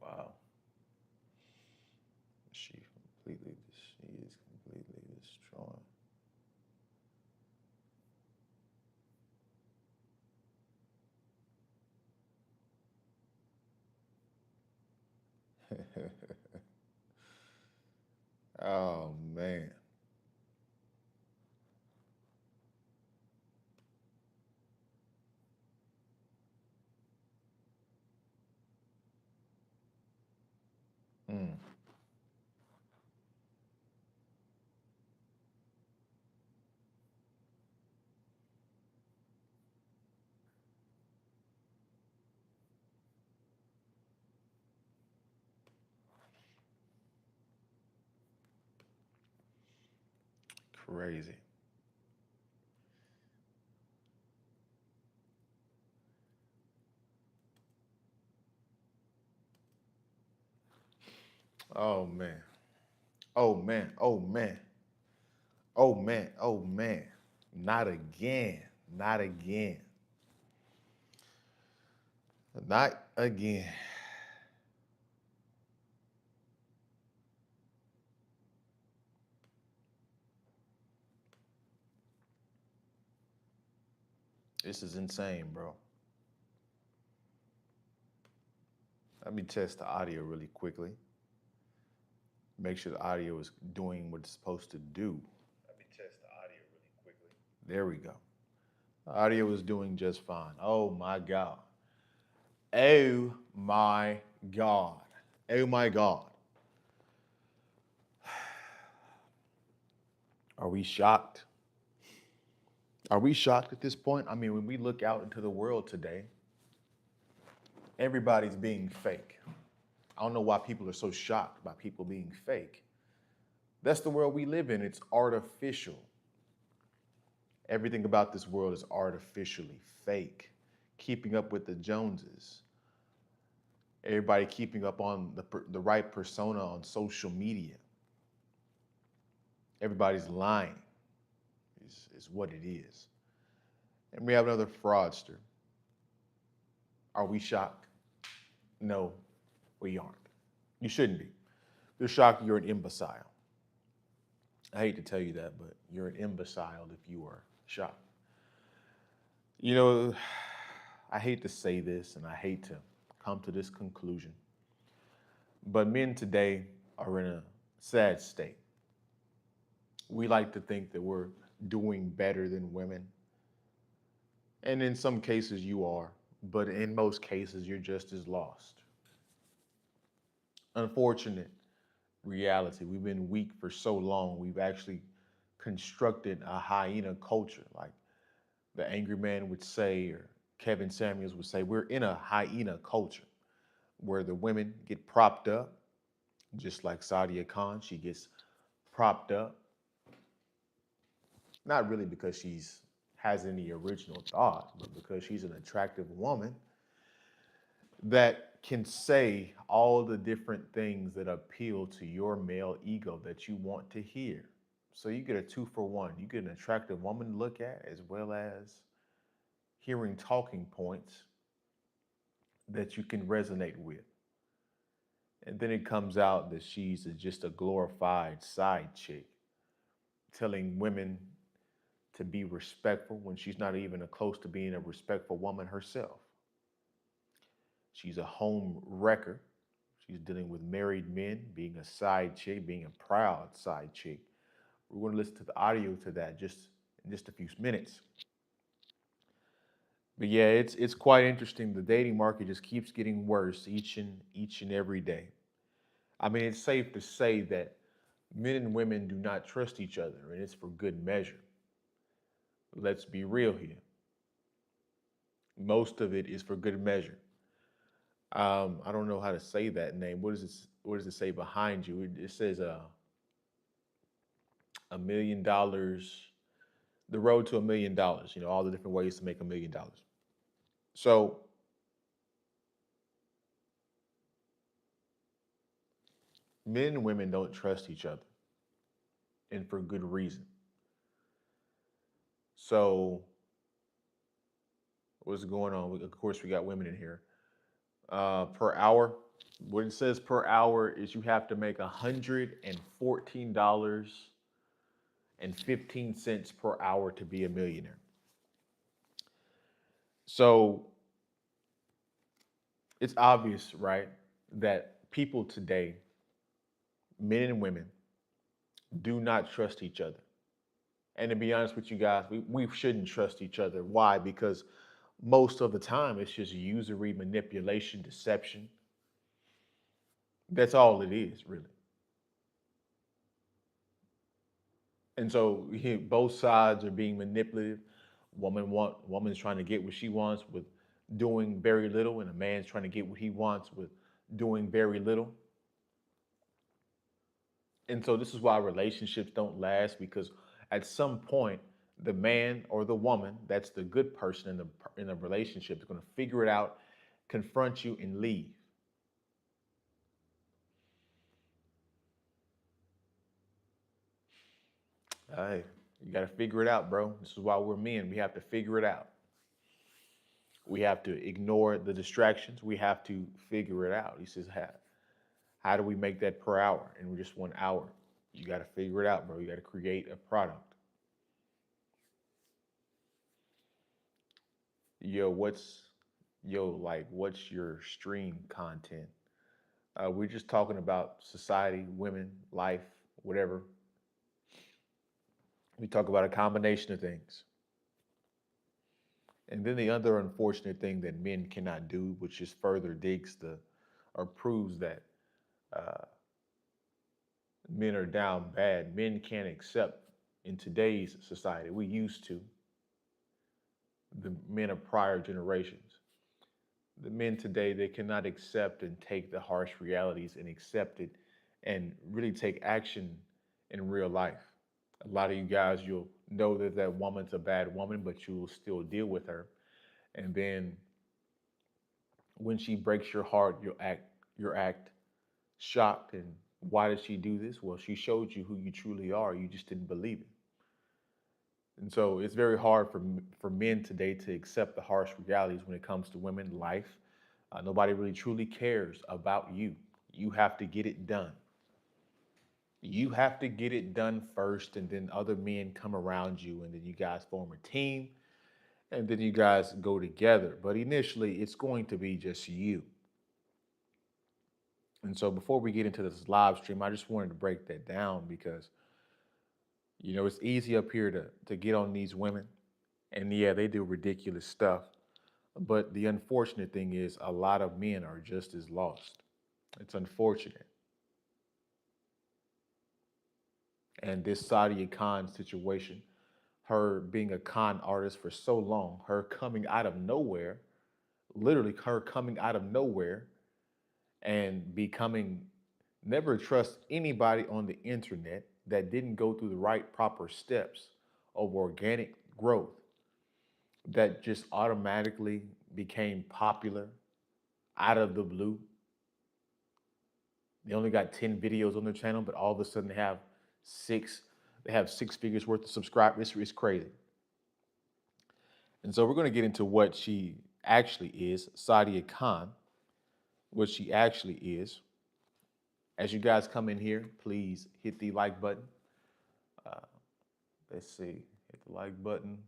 Wow. She is completely destroying. Oh man. Mm, crazy. Oh man. Oh man. Oh man. Oh man. Oh man. Not again. Not again. Not again. This is insane, bro. Let me test the audio really quickly. Make sure the audio is doing what it's supposed to do. Let me test the audio really quickly. There we go. The audio is doing just fine. Oh my God. Oh my God. Oh my God. Are we shocked? Are we shocked at this point? I mean, when we look out into the world today, everybody's being fake. I don't know why people are so shocked by people being fake. That's the world we live in. It's artificial. Everything about this world is artificially fake. Keeping up with the Joneses. Everybody keeping up on the right persona on social media. Everybody's lying, is what it is. And we have another fraudster. Are we shocked? No, we aren't. You shouldn't be. If you're shocked, you're an imbecile. I hate to tell you that, but you're an imbecile if you are shocked. You know, I hate to say this and I hate to come to this conclusion, but men today are in a sad state. We like to think that we're doing better than women. And in some cases, you are, but in most cases, you're just as lost. Unfortunate reality. We've been weak for so long, we've actually constructed a hyena culture, like the angry man would say, or Kevin Samuels would say, we're in a hyena culture where the women get propped up, just like Sadia Khan, she gets propped up, not really because she's has any original thought, but because she's an attractive woman that can say all the different things that appeal to your male ego that you want to hear. So you get a two for one. You get an attractive woman to look at, as well as hearing talking points that you can resonate with. And then it comes out that she's just a glorified side chick telling women to be respectful when she's not even close to being a respectful woman herself. She's a home wrecker. She's dealing with married men, being a side chick, being a proud side chick. We're going to listen to the audio to that just in just a few minutes. But yeah, it's quite interesting. The dating market just keeps getting worse each and every day. I mean, it's safe to say that men and women do not trust each other, and it's for good measure. Let's be real here. Most of it is for good measure. I don't know how to say that name. What does it say behind you? It says $1 million, the road to $1 million. You know, all the different ways to make $1 million. So men and women don't trust each other, and for good reason. So what's going on? Of course, we got women in here. Per hour, what it says per hour is you have to make $114.15 per hour to be a millionaire. So it's obvious, right, that people today, men and women, do not trust each other. And to be honest with you guys, we shouldn't trust each other. Why? Because most of the time it's just usury, manipulation, deception. That's all it is, really. And so both sides are being manipulative. Woman's trying to get what she wants with doing very little, and a man's trying to get what he wants with doing very little. And so this is why relationships don't last, because at some point the man or the woman that's the good person in the relationship is going to figure it out, confront you, and leave. Hey, you got to figure it out, bro. This is why we're men. We have to figure it out. We have to ignore the distractions. We have to figure it out. He says, how do we make that per hour in just 1 hour? You got to figure it out, bro. You got to create a product. Yo, what's your stream content? We're just talking about society, women, life, whatever. We talk about a combination of things. And then the other unfortunate thing that men cannot do, which just further digs the or proves that uh, men are down bad. Men can't accept in today's society. We used to, the men of prior generations. The men today, they cannot accept and take the harsh realities and accept it and really take action in real life. A lot of you guys, you'll know that that woman's a bad woman, but you will still deal with her. And then when she breaks your heart, you'll act shocked. And why did she do this? Well, she showed you who you truly are. You just didn't believe it. And so it's very hard for men today to accept the harsh realities when it comes to women life. Nobody really truly cares about you. You have to get it done. You have to get it done first, and then other men come around you, and then you guys form a team, and then you guys go together. But initially, it's going to be just you. And so before we get into this live stream, I just wanted to break that down because it's easy up here to get on these women, and yeah, they do ridiculous stuff. But the unfortunate thing is, a lot of men are just as lost. It's unfortunate. And this Sadia Khan situation, her being a con artist for so long, her coming out of nowhere, literally her coming out of nowhere and becoming never trust anybody on the internet that didn't go through the right proper steps of organic growth, that just automatically became popular out of the blue. They only got 10 videos on their channel, but all of a sudden six they have 6 figures worth of subscribers. It's crazy. And so we're going to get into what she actually is, Sadia Khan, what she actually is. As you guys come in here, please hit the like button. Let's see. Hit the like button.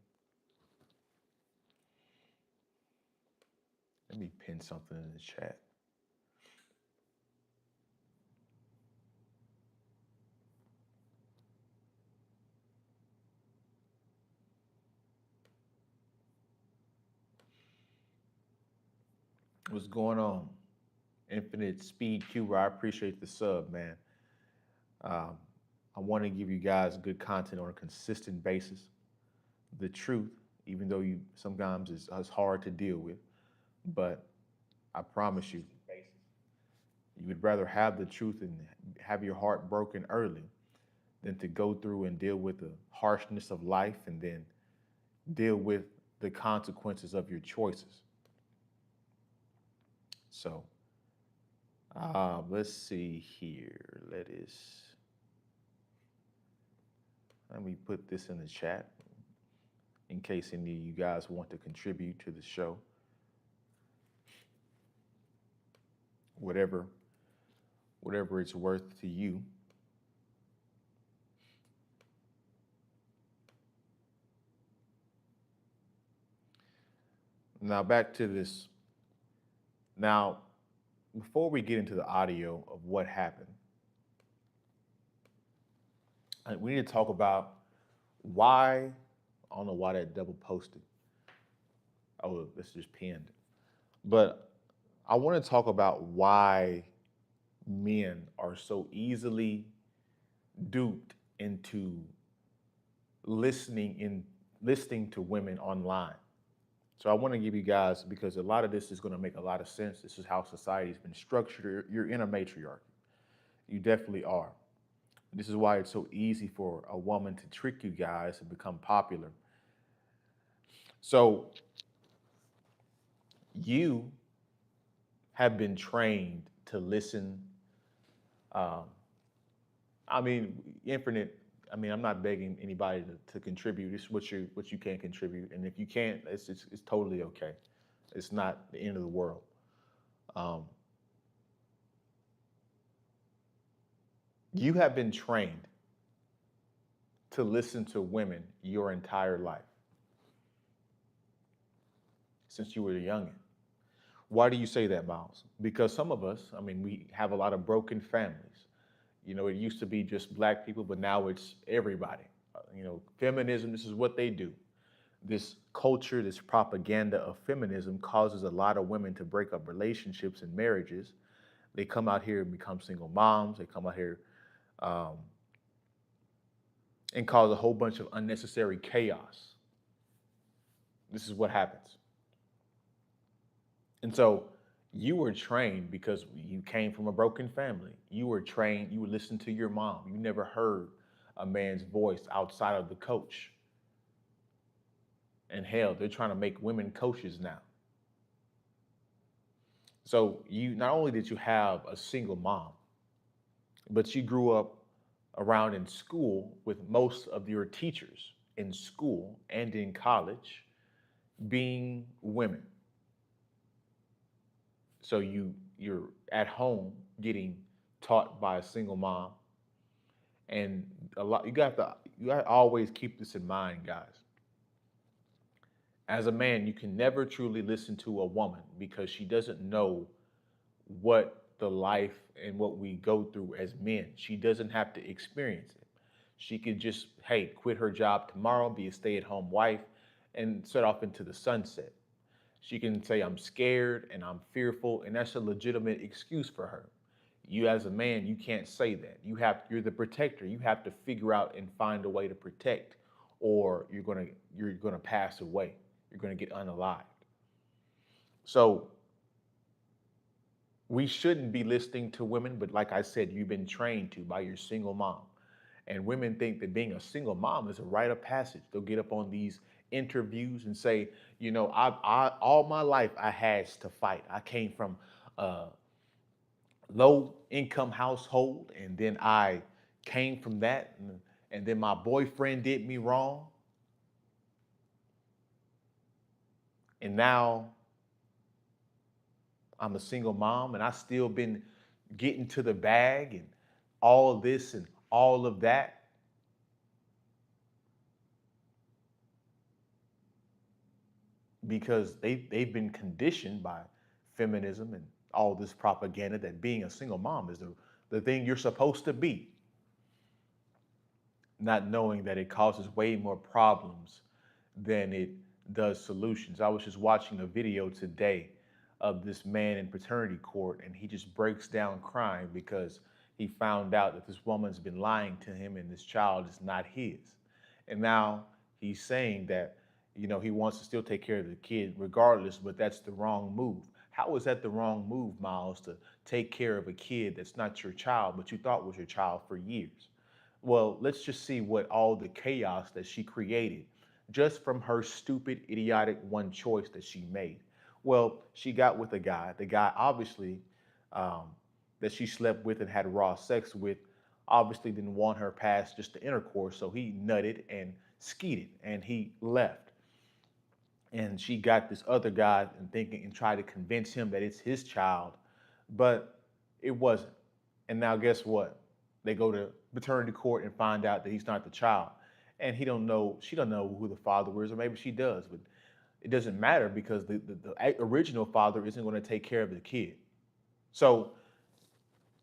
Let me pin something in the chat. What's going on? Infinite Speed Cuber, I appreciate the sub, man. Um, I want to give you guys good content on a consistent basis. The truth, even though you sometimes it's hard to deal with, but I promise you, you would rather have the truth and have your heart broken early than to go through and deal with the harshness of life and then deal with the consequences of your choices. So let's see here. Let me put this in the chat in case any of you guys want to contribute to the show. Whatever it's worth to you. Now back to this. Now, before we get into the audio of what happened, we need to talk about why. I don't know why that double posted. Oh, this just pinned. But I want to talk about why men are so easily duped into listening to women online. So I want to give you guys, because a lot of this is going to make a lot of sense. This is how society's been structured. You're in a matriarchy. You definitely are. This is why it's so easy for a woman to trick you guys and become popular. So you have been trained to listen. Um, I mean, infinite. I mean, I'm not begging anybody to contribute. It's what you can contribute, and if you can't, it's totally okay. It's not the end of the world. Um, you have been trained to listen to women your entire life since you were a youngin'. Why do you say that, Miles? Because some of us, I mean, we have a lot of broken families. You know, it used to be just black people, but now it's everybody. Feminism, this is what they do. This culture, this propaganda of feminism causes a lot of women to break up relationships and marriages. They come out here and become single moms. They come out here um, and cause a whole bunch of unnecessary chaos. This is what happens. And so you were trained because you came from a broken family. You were trained, you would listen to your mom. You never heard a man's voice outside of the coach. And hell, they're trying to make women coaches now. So you not only did you have a single mom, but you grew up around in school with most of your teachers in school and in college being women. So you're at home getting taught by a single mom, and you got to always keep this in mind, guys. As a man, you can never truly listen to a woman because she doesn't know what the life and what we go through as men. She doesn't have to experience it. She could just, hey, quit her job tomorrow, be a stay-at-home wife, and set off into the sunset. She can say, I'm scared and I'm fearful, and that's a legitimate excuse for her. You as a man, you can't say that. You're the protector. You have to figure out and find a way to protect, or you're gonna pass away. You're gonna get unalived. So we shouldn't be listening to women, but like I said, you've been trained to by your single mom. And women think that being a single mom is a rite of passage. They'll get up on these interviews and say, I all my life I had to fight. I came from a low income household, and then I came from that, and then my boyfriend did me wrong, and now I'm a single mom, and I still been getting to the bag and all of this and all of that. because they've been conditioned by feminism and all this propaganda that being a single mom is the thing you're supposed to be, not knowing that it causes way more problems than it does solutions. I was just watching a video today of this man in paternity court, and he just breaks down crying because he found out that this woman's been lying to him and this child is not his. And now he's saying that, he wants to still take care of the kid regardless, but that's the wrong move. How is that the wrong move, Miles, to take care of a kid that's not your child, but you thought was your child for years? Well, let's just see what all the chaos that she created just from her stupid, idiotic one choice that she made. Well, she got with a guy. The guy obviously um, that she slept with and had raw sex with obviously didn't want her past just the intercourse, so he nutted and skeeted and he left. And she got this other guy and thinking and tried to convince him that it's his child, but it wasn't. And now guess what? They go to paternity court and find out that he's not the child. And he don't know, she don't know who the father is, or maybe she does, but it doesn't matter because the original father isn't going to take care of the kid. So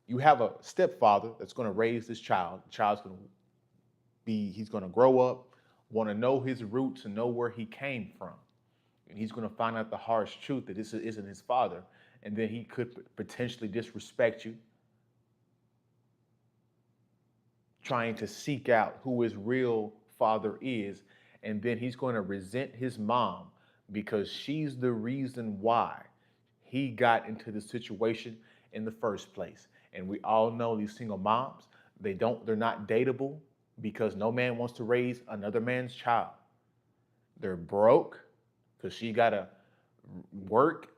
you have a stepfather that's going to raise this child. The child's going to he's going to grow up, want to know his roots and know where he came from. And he's going to find out the harsh truth that this isn't his father. And then he could potentially disrespect you, trying to seek out who his real father is. And then he's going to resent his mom because she's the reason why he got into the situation in the first place. And we all know these single moms, they're not dateable because no man wants to raise another man's child. They're broke because she got to work.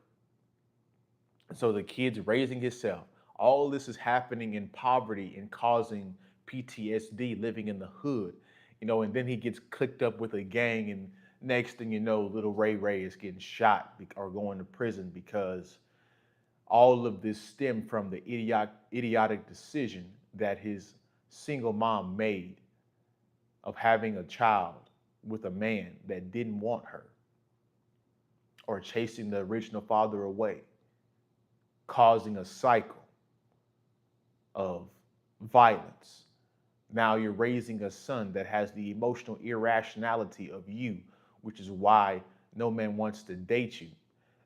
So the kid's raising himself. All this is happening in poverty and causing PTSD, living in the hood, and then he gets clicked up with a gang, and next thing you know, little Ray Ray is getting shot or going to prison because all of this stemmed from the idiotic decision that his single mom made of having a child with a man that didn't want her, or chasing the original father away, causing a cycle of violence. Now you're raising a son that has the emotional irrationality of you, which is why no man wants to date you.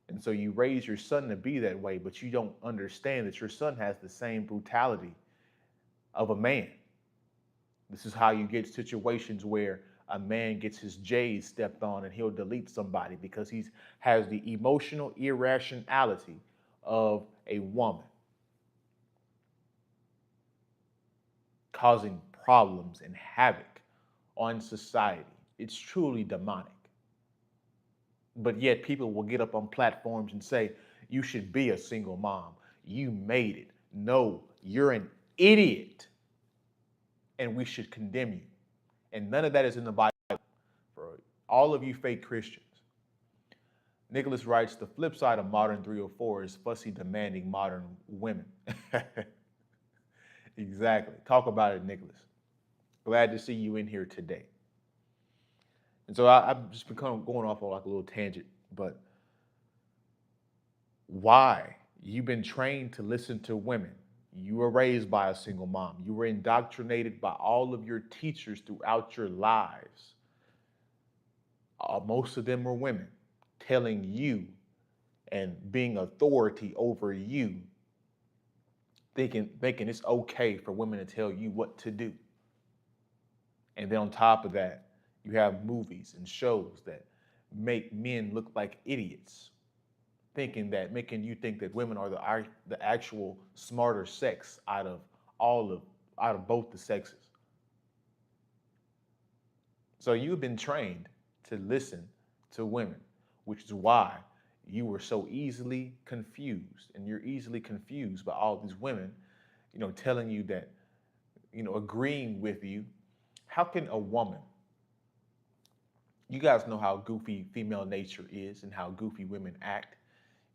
And so you raise your son to be that way, but you don't understand that your son has the same brutality of a man. This is how you get situations where a man gets his J's stepped on and he'll delete somebody because he has the emotional irrationality of a woman, causing problems and havoc on society. It's truly demonic. But yet people will get up on platforms and say, you should be a single mom. You made it. No, you're an idiot. And we should condemn you. And none of that is in the Bible for all of you fake Christians. Nicholas writes, the flip side of modern 304 is fussy, demanding modern women. Exactly. Talk about it, Nicholas. Glad to see you in here today. And so I've just been kind of going off on like a little tangent, but why? You've been trained to listen to women. You were raised by a single mom. You were indoctrinated by all of your teachers throughout your lives. Most of them were women telling you and being authority over you, thinking it's okay for women to tell you what to do. And then on top of that, you have movies and shows that make men look like idiots, making you think that women are the actual smarter sex out of both the sexes. So you've been trained to listen to women, which is why you were so easily confused, and you're easily confused by all these women, telling you that, agreeing with you. How can a woman, you guys know how goofy female nature is and how goofy women act.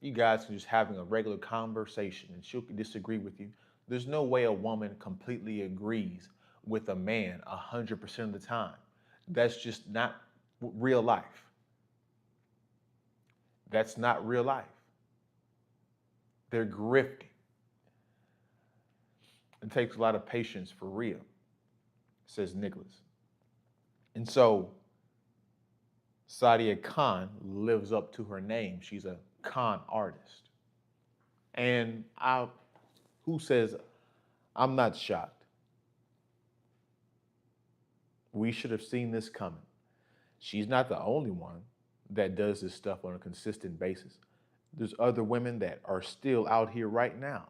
You guys are just having a regular conversation and she'll disagree with you. There's no way a woman completely agrees with a man 100% of the time. That's just not real life. That's not real life. They're grifting. It takes a lot of patience for real, says Nicholas. And so Sadia Khan lives up to her name. She's a con artist. And who says I'm not shocked? We should have seen this coming. She's not the only one that does this stuff on a consistent basis. There's other women that are still out here right now.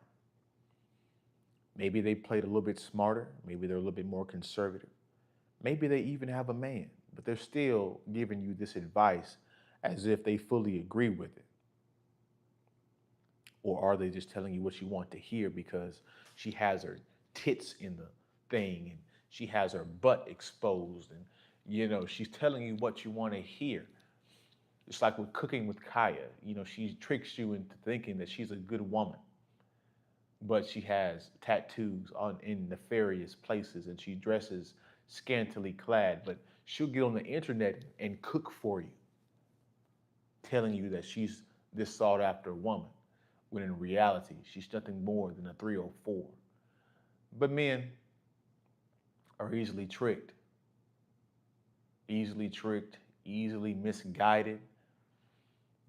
Maybe they played a little bit smarter. Maybe they're a little bit more conservative. Maybe they even have a man, but they're still giving you this advice as if they fully agree with it. Or are they just telling you what you want to hear because she has her tits in the thing and she has her butt exposed and she's telling you what you want to hear. It's like with Cooking with Kaya. She tricks you into thinking that she's a good woman, but she has tattoos on in nefarious places and she dresses scantily clad, but she'll get on the internet and cook for you, telling you that she's this sought after woman, when in reality, she's nothing more than a 304. But men are easily tricked, easily misguided,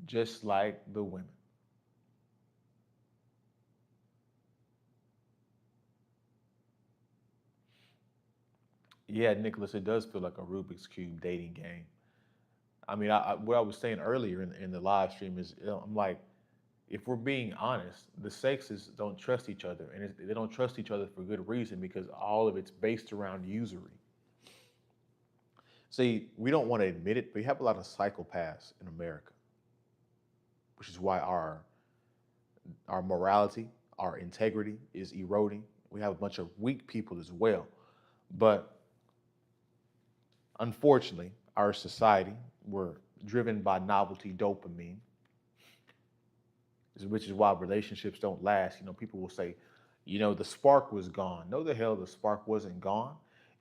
just like the women. Yeah, Nicholas, it does feel like a Rubik's Cube dating game. I mean, what I was saying earlier in the live stream is, I'm like, if we're being honest, the sexes don't trust each other, and they don't trust each other for good reason because all of it's based around usury. See, we don't want to admit it, but we have a lot of psychopaths in America, which is why our morality, our integrity is eroding. We have a bunch of weak people as well, but unfortunately, our society, we're driven by novelty dopamine, which is why relationships don't last. People will say, the spark was gone. No, the hell, the spark wasn't gone.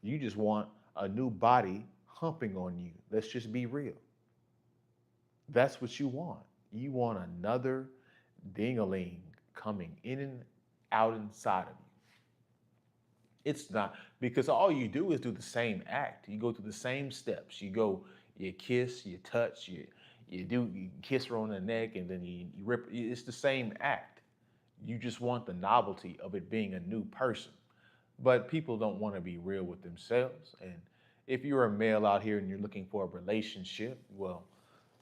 You just want a new body humping on you. Let's just be real. That's what you want. You want another ding-a-ling coming in and out inside of you. It's not, because all you do is do the same act. You go through the same steps. You kiss, you touch, you kiss her on the neck, and then you rip. It's the same act. You just want the novelty of it being a new person. But people don't want to be real with themselves. And if you're a male out here and you're looking for a relationship, well,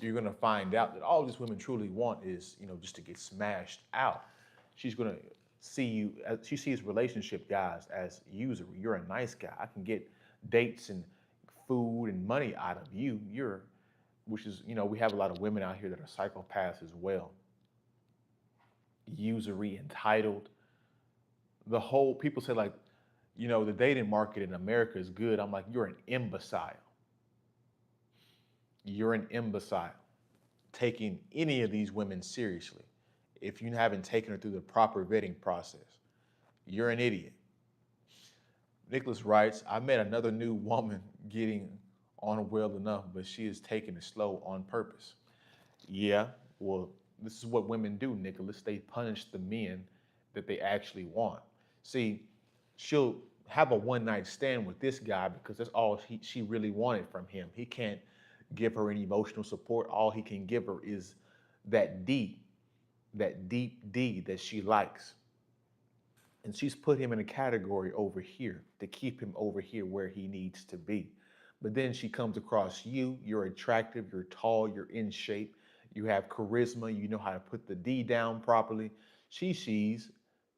you're going to find out that all these women truly want is, just to get smashed out. She's going to see you, she sees relationship guys as usury. You're a nice guy. I can get dates and food and money out of you. Which is, we have a lot of women out here that are psychopaths as well. Usury, entitled. People say like, the dating market in America is good. I'm like, you're an imbecile. You're an imbecile taking any of these women seriously. If you haven't taken her through the proper vetting process, you're an idiot. Nicholas writes, I met another new woman getting on well enough, but she is taking it slow on purpose. Yeah, well, this is what women do, Nicholas. They punish the men that they actually want. See, she'll have a one night stand with this guy because that's all she really wanted from him. He can't give her any emotional support. All he can give her is that deep D that she likes. And she's put him in a category over here to keep him over here where he needs to be. But then she comes across you, you're attractive, you're tall, you're in shape, you have charisma, you know how to put the D down properly. She sees,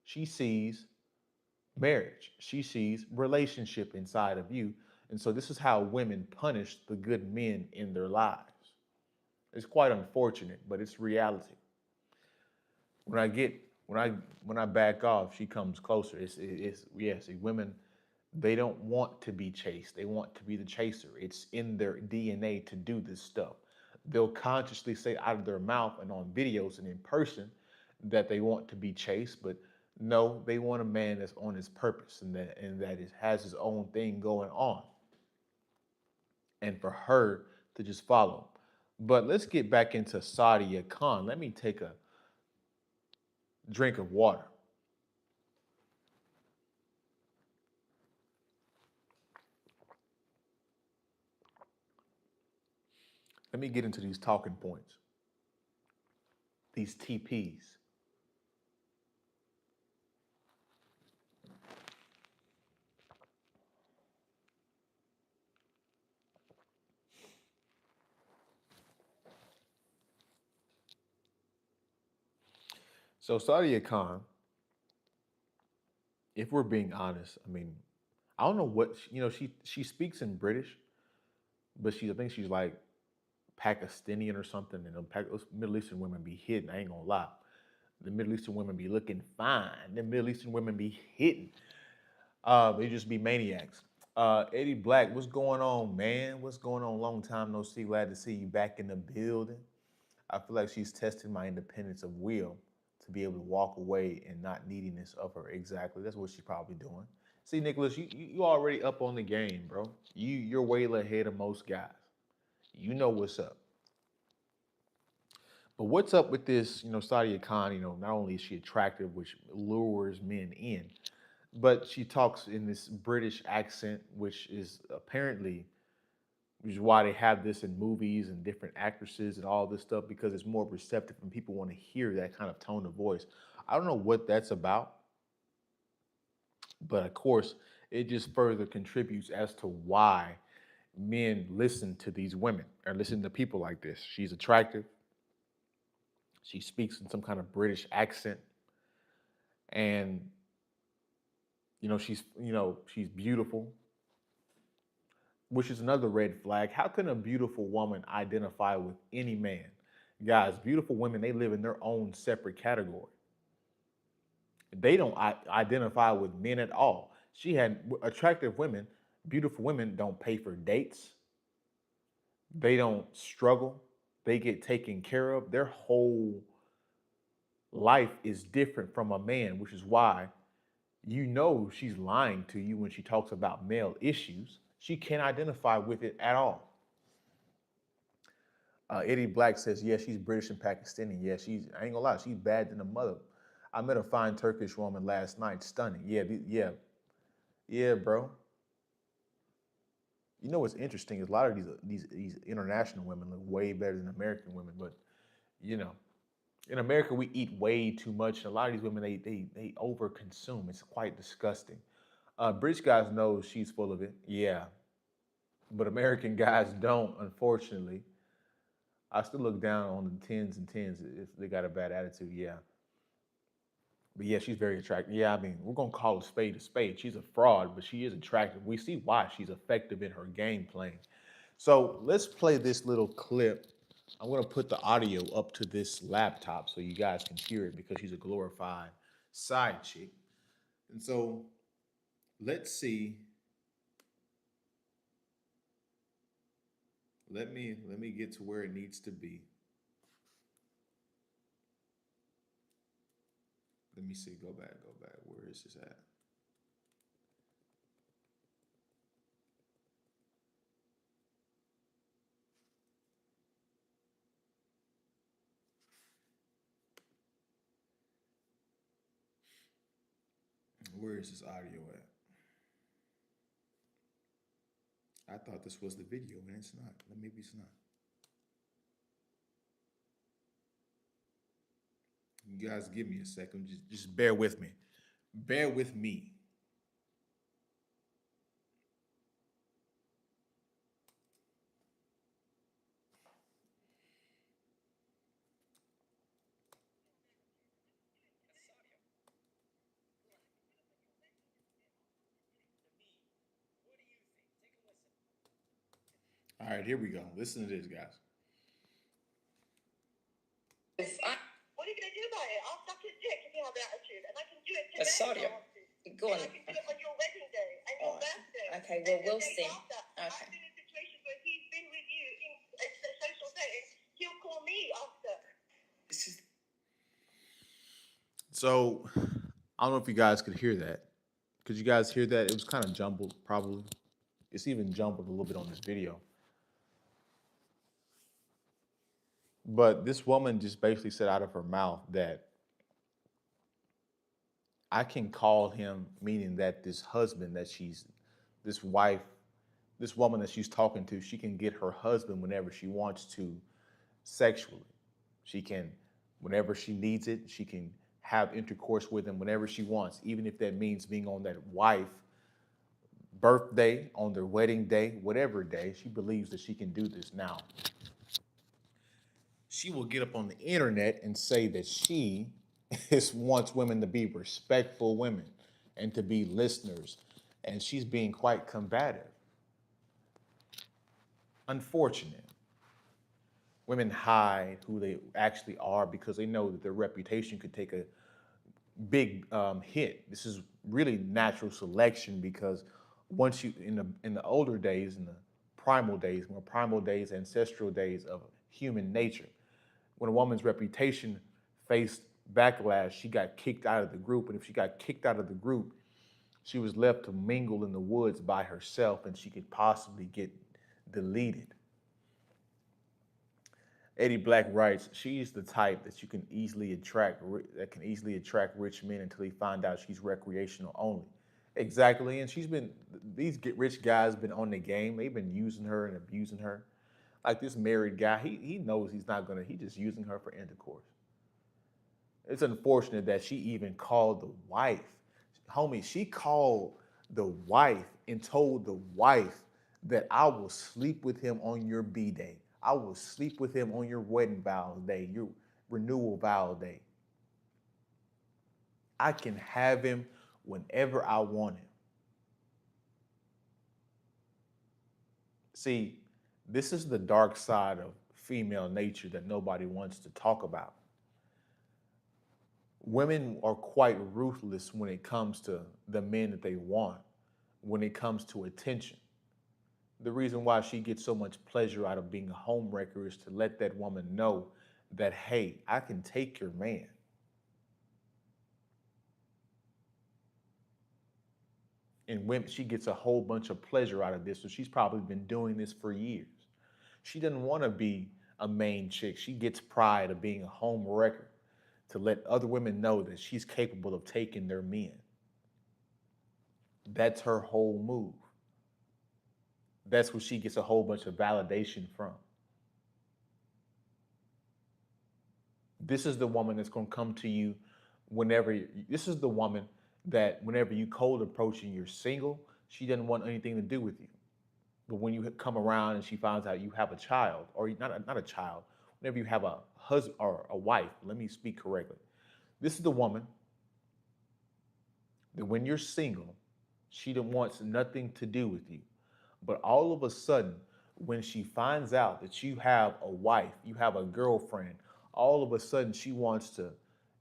she sees marriage. She sees relationship inside of you. And so this is how women punish the good men in their lives. It's quite unfortunate, but it's reality. When I get when I back off, she comes closer. It's yes, women, they don't want to be chased. They want to be the chaser. It's in their DNA to do this stuff. They'll consciously say out of their mouth and on videos and in person that they want to be chased, but no, they want a man that's on his purpose and that has his own thing going on. And for her to just follow. But let's get back into Sadia Khan. Let me take a drink of water. Let me get into these talking points, these TPs. So Sadia Khan, if we're being honest, I mean, I don't know what she speaks in British, but I think she's like Pakistani or something, and those Middle Eastern women be hidden. I ain't gonna lie, the Middle Eastern women be looking fine. The Middle Eastern women be hidden. They just be maniacs. Eddie Black, what's going on, man? What's going on? Long time no see. Glad to see you back in the building. I feel like she's testing my independence of will to be able to walk away and not neediness of her. Exactly. That's what she's probably doing. See, Nicholas, you already up on the game, bro. You're way ahead of most guys. You know what's up. But what's up with this, Sadia Khan, not only is she attractive, which lures men in, but she talks in this British accent, which is apparently, which is why they have this in movies and different actresses and all this stuff, because it's more receptive and people want to hear that kind of tone of voice. I don't know what that's about, but of course, it just further contributes as to why men listen to these women or listen to people like this. She's attractive. She speaks in some kind of British accent, and she's beautiful, which is another red flag. How can a beautiful woman identify with any man? Guys, beautiful women, they live in their own separate category. They don't identify with men at all. She had attractive women, beautiful women don't pay for dates. They don't struggle. They get taken care of. Their whole life is different from a man, which is why she's lying to you when she talks about male issues. She can't identify with it at all. Eddie Black says, yeah, she's British and Pakistani. Yeah, I ain't gonna lie, she's bad than a mother. I met a fine Turkish woman last night, stunning. Yeah, yeah, yeah, bro. You know what's interesting is a lot of these international women look way better than American women, but you know, in America we eat way too much, and a lot of these women they overconsume. It's quite disgusting. British guys know she's full of it, yeah, but American guys don't, unfortunately. I still look down on the tens and tens if they got a bad attitude. Yeah, but yeah, she's very attractive. Yeah, I mean, we're gonna call a spade a spade. She's a fraud, but she is attractive. We see why she's effective in her game playing. So let's play this little clip. I'm gonna put the audio up to this laptop so you guys can hear it because she's a glorified side chick. And so let's see. Let me get to where it needs to be. Let me see. Go back. Go back. Where is this at? Where is this audio at? I thought this was the video, man. It's not. Maybe it's not. You guys give me a second. Just bear with me. Bear with me. All right, here we go. Listen to this, guys. What are you going to do about it? I'll suck his dick if you have an attitude, and I can do it today. Sadia, go on. And I can do it on your wedding day and your birthday. Okay, well, we'll see. After. Okay. I've been in situations where he's been with you in a social setting. He'll call me after. This is. So, I don't know if you guys could hear that. Could you guys hear that? It was kind of jumbled, probably. It's even jumbled a little bit on this video. But this woman just basically said out of her mouth that I can call him, meaning that this husband that this wife, this woman that she's talking to, she can get her husband whenever she wants to sexually. She can, whenever she needs it, she can have intercourse with him whenever she wants, even if that means being on that wife birthday, on their wedding day, whatever day. She believes that she can do this. Now, she will get up on the internet and say that she wants women to be respectful women and to be listeners, and she's being quite combative. Unfortunate. Women hide who they actually are because they know that their reputation could take a big hit. This is really natural selection because once you in the older days, in the primal days, more primal days, ancestral days of human nature, when a woman's reputation faced backlash, she got kicked out of the group, and if she got kicked out of the group, she was left to mingle in the woods by herself, and she could possibly get deleted. Eddie Black writes, she's the type that you can easily attract, that can easily attract rich men until they find out she's recreational only. Exactly, and she's been, these get rich guys been on the game. They've been using her and abusing her. Like this married guy, he knows he's not gonna, he just using her for intercourse. It's unfortunate that she even called the wife. Homie, she called the wife and told the wife that I will sleep with him on your B day. I will sleep with him on your wedding vows day, your renewal vow day. I can have him whenever I want him. See, this is the dark side of female nature that nobody wants to talk about. Women are quite ruthless when it comes to the men that they want, when it comes to attention. The reason why she gets so much pleasure out of being a homewrecker is to let that woman know that, hey, I can take your man. And women, she gets a whole bunch of pleasure out of this. So she's probably been doing this for years. She doesn't want to be a main chick. She gets pride of being a home wrecker to let other women know that she's capable of taking their men. That's her whole move. That's where she gets a whole bunch of validation from. This is the woman that's going to come to you whenever, this is the woman that whenever you cold approach and you're single, she doesn't want anything to do with you. But when you come around and she finds out you have a child, or not a child, whenever you have a husband or a wife, let me speak correctly. This is the woman that when you're single, she wants nothing to do with you. But all of a sudden, when she finds out that you have a wife, you have a girlfriend, all of a sudden she wants to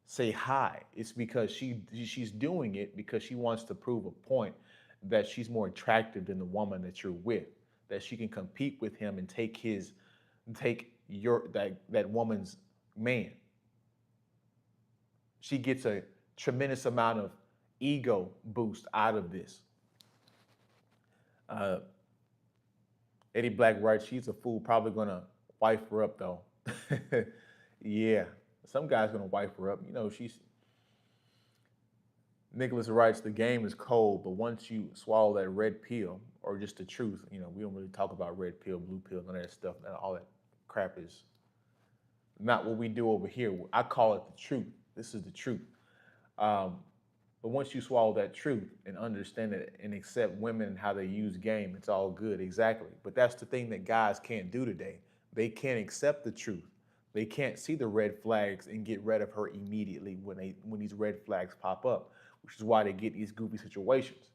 say hi. It's because she's doing it because she wants to prove a point that she's more attractive than the woman that you're with, that she can compete with him and take that woman's man. She gets a tremendous amount of ego boost out of this. Uh, Eddie Black writes, she's a fool, probably gonna wife her up though. Yeah, some guy's gonna wife her up. You know, she's. Nicholas writes, the game is cold, but once you swallow that red pill, or just the truth, you know, we don't really talk about red pill, blue pill, none of that stuff. All that crap is not what we do over here. I call it the truth. This is the truth. Um, but once you swallow that truth and understand it and accept women and how they use game, it's all good. Exactly. But that's the thing that guys can't do today. They can't accept the truth. They can't see the red flags and get rid of her immediately when these red flags pop up, which is why they get these goofy situations.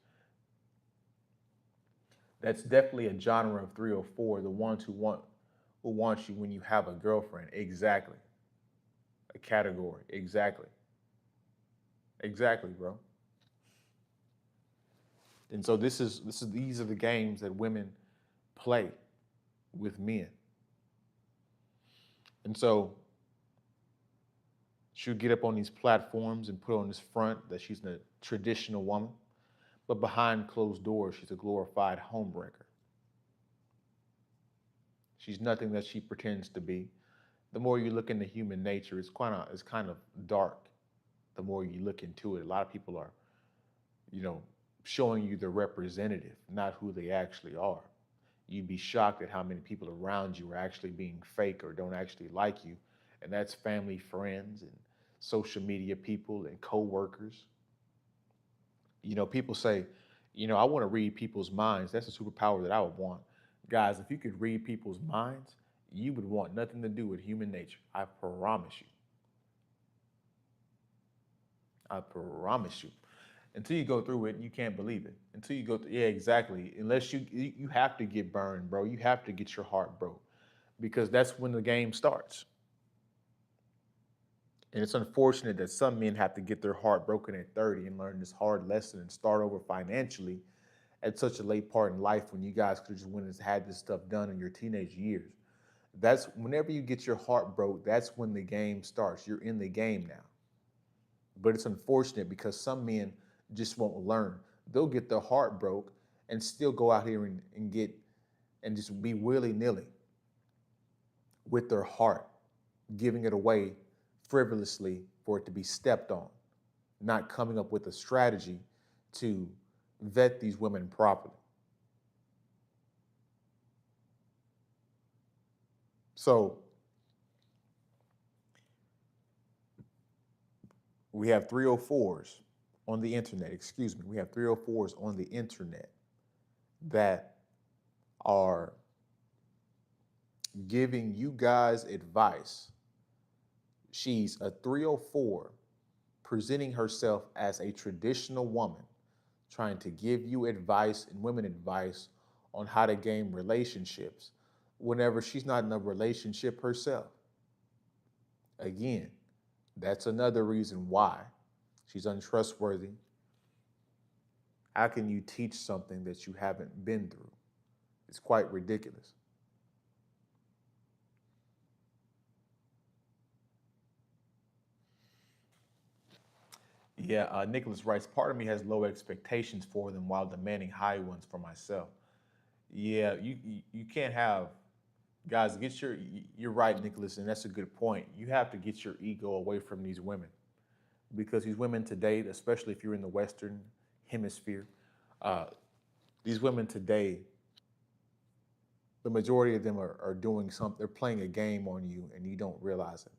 That's definitely a genre of 304. The ones who want you when you have a girlfriend. Exactly. A category. Exactly. Exactly, bro. And so these are the games that women play with men. And so she'll get up on these platforms and put on this front that she's a traditional woman, but behind closed doors, she's a glorified homebreaker. She's nothing that she pretends to be. The more you look into human nature, it's kind of dark. The more you look into it, a lot of people are, you know, showing you the representative, not who they actually are. You'd be shocked at how many people around you are actually being fake or don't actually like you. And that's family, friends, and social media people and coworkers. People say, I want to read people's minds. That's a superpower that I would want. Guys, if you could read people's minds, you would want nothing to do with human nature. I promise you. I promise you. Until you go through it, you can't believe it. Until you go through, yeah, exactly. Unless you have to get burned, bro. You have to get your heart broke because that's when the game starts. And it's unfortunate that some men have to get their heart broken at 30 and learn this hard lesson and start over financially at such a late part in life when you guys could have just went and had this stuff done in your teenage years. That's whenever you get your heart broke, that's when the game starts. You're in the game now. But it's unfortunate because some men just won't learn. They'll get their heart broke and still go out here and get and just be willy nilly with their heart, giving it away frivolously for it to be stepped on, not coming up with a strategy to vet these women properly. So we have 304s on the internet, excuse me, we have 304s on the internet that are giving you guys advice. She's a 304 presenting herself as a traditional woman, trying to give you advice and women advice on how to gain relationships whenever she's not in a relationship herself. Again, that's another reason why she's untrustworthy. How can you teach something that you haven't been through? It's quite ridiculous. Yeah, Nicholas writes, part of me has low expectations for them while demanding high ones for myself. Yeah, you can't have guys get you're right, Nicholas, and that's a good point. You have to get your ego away from these women because these women today, especially if you're in the Western hemisphere, uh, these women today, the majority of them are doing something, they're playing a game on you and you don't realize it.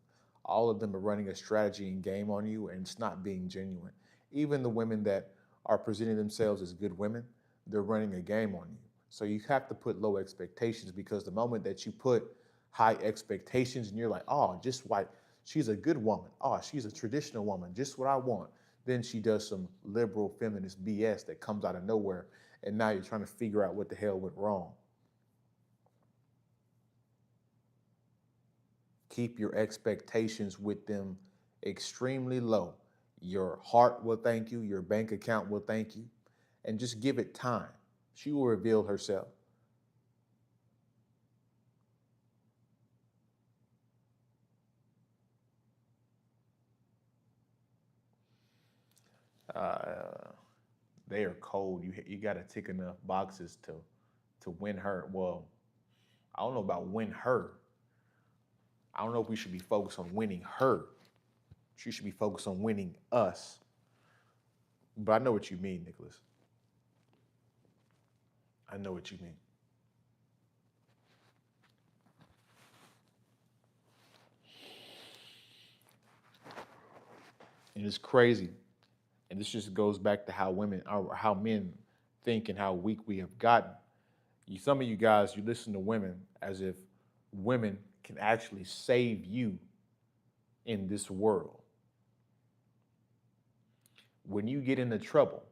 All of them are running a strategy and game on you and it's not being genuine. Even the women that are presenting themselves as good women, they're running a game on you. So you have to put low expectations because the moment that you put high expectations and you're like, oh, just like she's a good woman. Oh, she's a traditional woman, just what I want. Then she does some liberal feminist BS that comes out of nowhere. And now you're trying to figure out what the hell went wrong. Keep your expectations with them extremely low. Your heart will thank you, your bank account will thank you, and just give it time. She will reveal herself. Uh, they are cold. You got to tick enough boxes to win her. Well, I don't know about win her. I don't know if we should be focused on winning her. She should be focused on winning us. But I know what you mean, Nicholas. I know what you mean. And it's crazy. And this just goes back to how women or how men think and how weak we have gotten. Some of you guys, you listen to women as if women can actually save you in this world. When you get into trouble,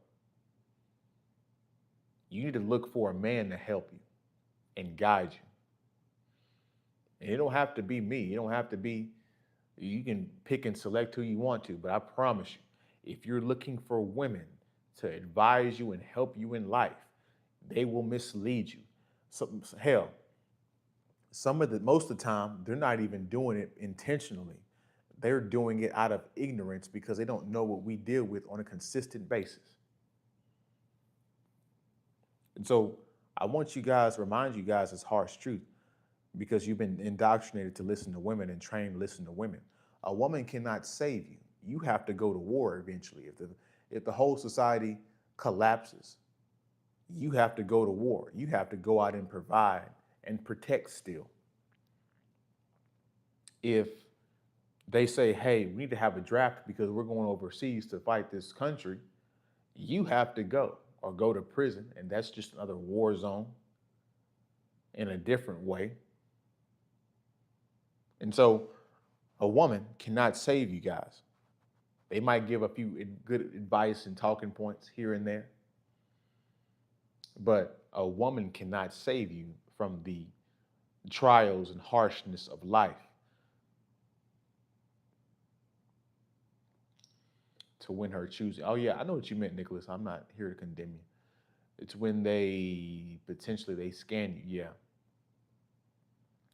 you need to look for a man to help you and guide you. And it don't have to be me. It don't have to be, you can pick and select who you want to, but I promise you, if you're looking for women to advise you and help you in life, they will mislead you. So, hell, most of the time, they're not even doing it intentionally. They're doing it out of ignorance because they don't know what we deal with on a consistent basis. And so I want you guys, remind you guys this harsh truth. because you've been indoctrinated to listen to women and trained to listen to women. A woman cannot save you. You have to go to war eventually. If the whole society collapses, you have to go to war. You have to go out and provide and protect still. If they say, hey, we need to have a draft because we're going overseas to fight this country, you have to go or go to prison. And that's just another war zone in a different way. And so a woman cannot save you guys. They might give a few good advice and talking points here and there, but a woman cannot save you from the trials and harshness of life to win her choosing. Oh yeah, I know what you meant, Nicholas. I'm not here to condemn you. It's when they potentially they scan you. Yeah.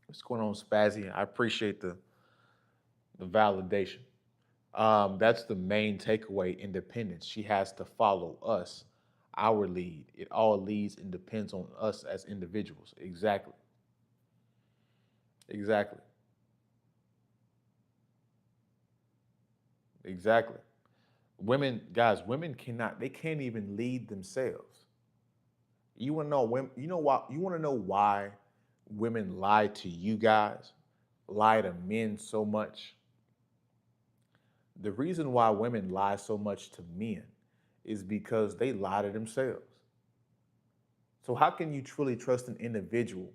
What's going on, Spazzy? I appreciate the validation. That's the main takeaway. Independence. She has to follow us, our lead. It all leads and depends on us as individuals. Exactly. Exactly. Exactly. Women, guys, women cannot. They can't even lead themselves. You want to know women? You know why? You want to know why women lie to you guys, lie to men so much? The reason why women lie so much to men is because they lie to themselves. So, how can you truly trust an individual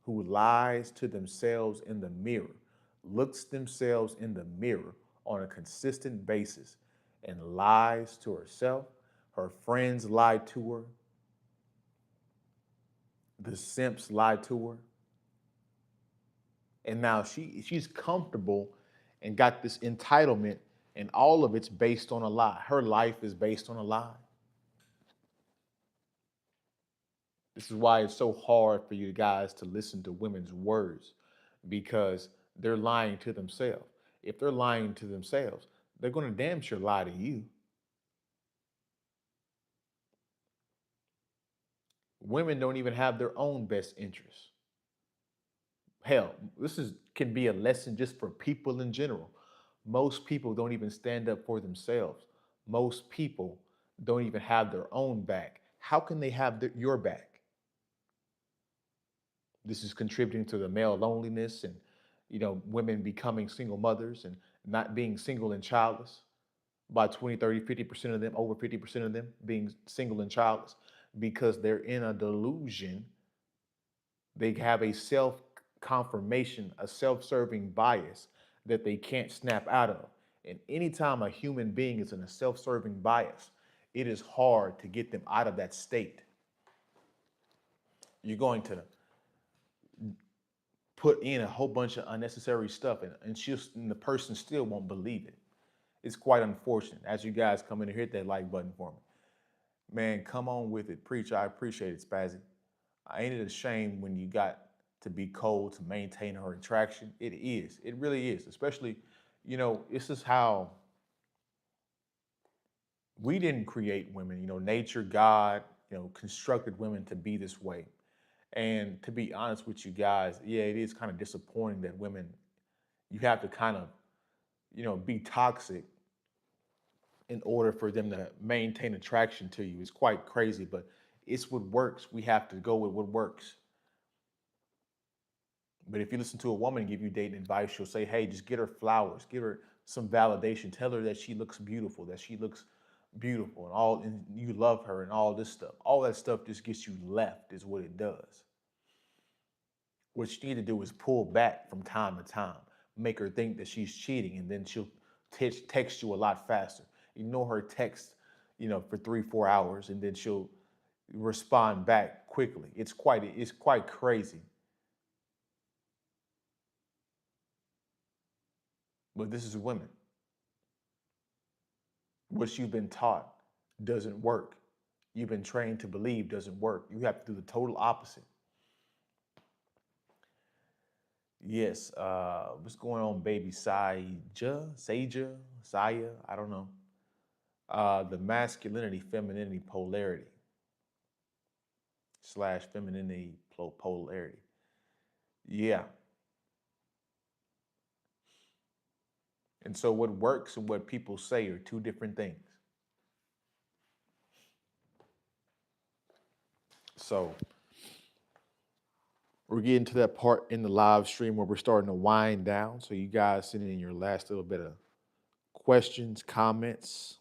who lies to themselves in the mirror, looks themselves in the mirror on a consistent basis, and lies to herself? Her friends lied to her, the simps lied to her, and now she's comfortable and got this entitlement, and all of it's based on a lie. Her life is based on a lie. This is why it's so hard for you guys to listen to women's words because they're lying to themselves. If they're lying to themselves, they're going to damn sure lie to you. Women don't even have their own best interests. Hell, this is can be a lesson just for people in general. Most people don't even stand up for themselves. Most people don't even have their own back. How can they have your back? This is contributing to the male loneliness and women becoming single mothers and not being single and childless by 20, 30, 50% of them, over 50% of them being single and childless because they're in a delusion. They have a self confirmation, a self serving bias that they can't snap out of. And anytime a human being is in a self serving bias, it is hard to get them out of that state. You're going to put in a whole bunch of unnecessary stuff, and the person still won't believe it. It's quite unfortunate. As you guys come in and hit that like button for me, man, come on with it, preach. I appreciate it, Spazzy. Ain't it a shame when you got to be cold to maintain her attraction? It is. It really is. Especially, this is how we didn't create women. Nature, God, constructed women to be this way. And to be honest with you guys, yeah, it is kind of disappointing that women, you have to kind of, be toxic in order for them to maintain attraction to you. It's quite crazy, but it's what works. We have to go with what works. But if you listen to a woman give you dating advice, she'll say, hey, just get her flowers, give her some validation, tell her that she looks beautiful, and all, and you love her and all this stuff. All that stuff just gets you left, is what it does. What you need to do is pull back from time to time, make her think that she's cheating, and then she'll text you a lot faster. Ignore her text, for 3, 4 hours, and then she'll respond back quickly. It's quite crazy. But this is women. What you've been taught doesn't work. You've been trained to believe doesn't work. You have to do the total opposite. Yes, what's going on, baby? Saya, I don't know. The masculinity, femininity polarity slash femininity polarity. Yeah. And so what works and what people say are two different things. So we're getting to that part in the live stream where we're starting to wind down. So you guys send in your last little bit of questions, comments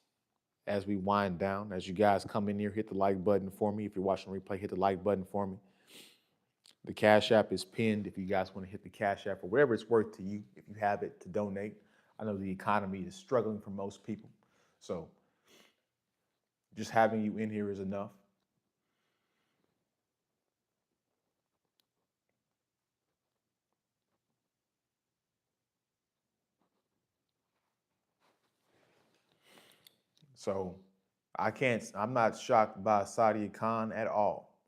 as we wind down. As you guys come in here, hit the like button for me. If you're watching replay, hit the like button for me. The Cash App is pinned if you guys want to hit the Cash App for whatever it's worth to you, if you have it to donate. I know the economy is struggling for most people. So just having you in here is enough. So I'm not shocked by Sadia Khan at all.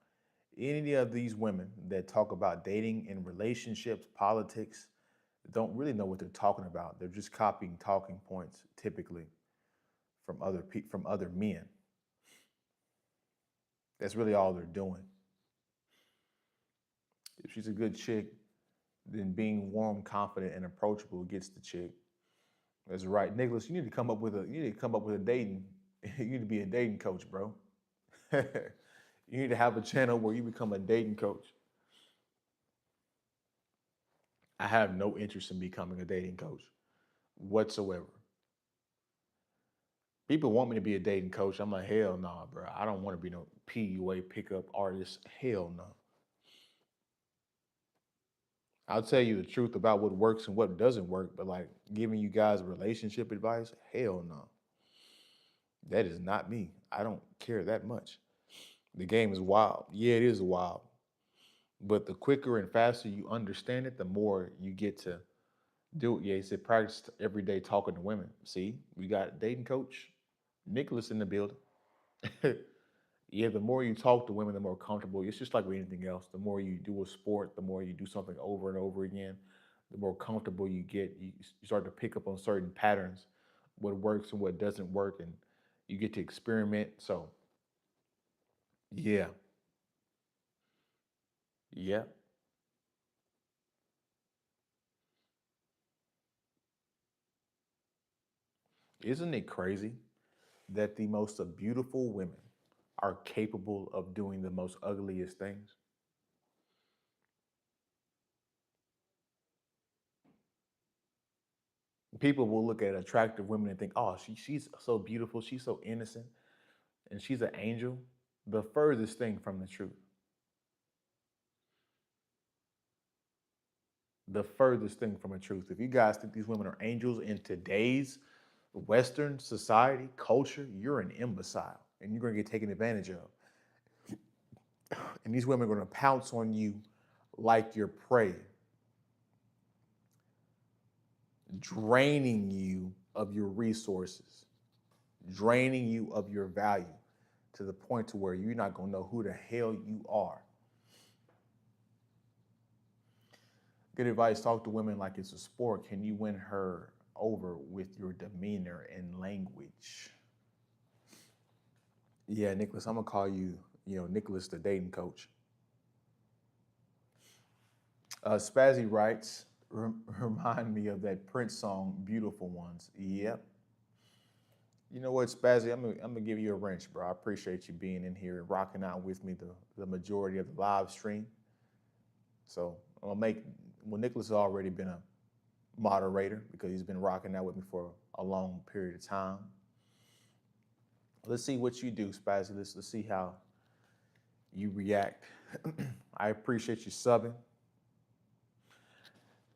Any of these women that talk about dating and relationships, politics, don't really know what they're talking about. They're just copying talking points typically from other men. That's really all they're doing. If she's a good chick, then being warm, confident, and approachable gets the chick. That's right, Nicholas. You need to come up with a dating. You need to be a dating coach, bro. You need to have a channel where you become a dating coach. I have no interest in becoming a dating coach whatsoever. People want me to be a dating coach. I'm like, hell no, nah, bro. I don't want to be no PUA pickup artist. Hell no. I'll tell you the truth about what works and what doesn't work, but like giving you guys relationship advice, hell no. That is not me. I don't care that much. The game is wild. Yeah, it is wild. But the quicker and faster you understand it, the more you get to do it. Yeah, he said practice every day talking to women. See, we got a dating coach, Nicholas in the building. Yeah, the more you talk to women, the more comfortable. It's just like with anything else. The more you do a sport, the more you do something over and over again, the more comfortable you get. You start to pick up on certain patterns, what works and what doesn't work, and you get to experiment. So, yeah, yeah. Isn't it crazy that the most beautiful women are capable of doing the most ugliest things? People will look at attractive women and think, oh, she's so beautiful, she's so innocent, and she's an angel. The furthest thing from the truth. The furthest thing from the truth. If you guys think these women are angels in today's Western society, culture, you're an imbecile and you're going to get taken advantage of. And these women are going to pounce on you like your prey, draining you of your resources, draining you of your value to the point to where you're not going to know who the hell you are. Good advice, talk to women like it's a sport. Can you win her over with your demeanor and language? Yeah, Nicholas, I'm gonna call you, Nicholas the dating coach. Spazzy writes, remind me of that Prince song, Beautiful Ones. Yep. You know what, Spazzy, I'm gonna give you a wrench, bro. I appreciate you being in here and rocking out with me the majority of the live stream. So I'm gonna make, well, Nicholas has already been a moderator because he's been rocking out with me for a long period of time. Let's see what you do, Spazzy. Let's see how you react. I appreciate you subbing.